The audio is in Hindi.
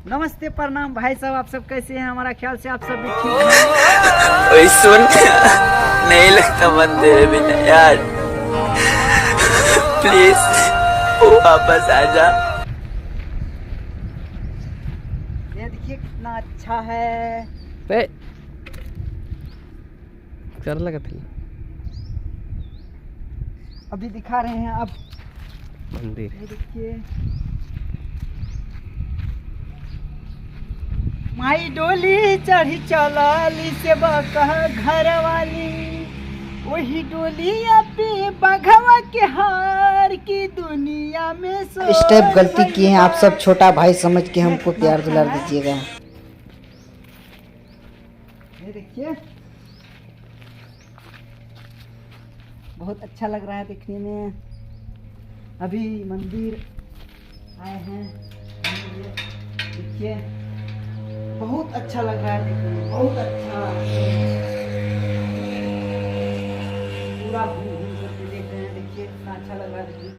नमस्ते प्रणाम भाई साहब, आप सब कैसे हैं? हमारा ख्याल से आप सब भी ठीक ओए सुन, नहीं लगता मन तेरे बिना यार, प्लीज वापस आ जा। हैं। ये देखिए कितना अच्छा है। कर लगा था अभी दिखा रहे हैं अब मंदिर। ये देखिए माई डोली चढ़ी चलाली से बकह घर वाली, वही डोलिया पे बघवा के हार की दुनिया में स्टेप गलती किए हैं आप सब, छोटा भाई समझ के हमको प्यार दुलार दीजिएगा। ये देखिए बहुत अच्छा लग रहा है देखने में। अभी मंदिर आए हैं, देखिए बहुत अच्छा लग रहा है देखने में, बहुत अच्छा। पूरा घूम घूम करके देख रहे हैं, देखिए कितना अच्छा लग रहा है देखने में।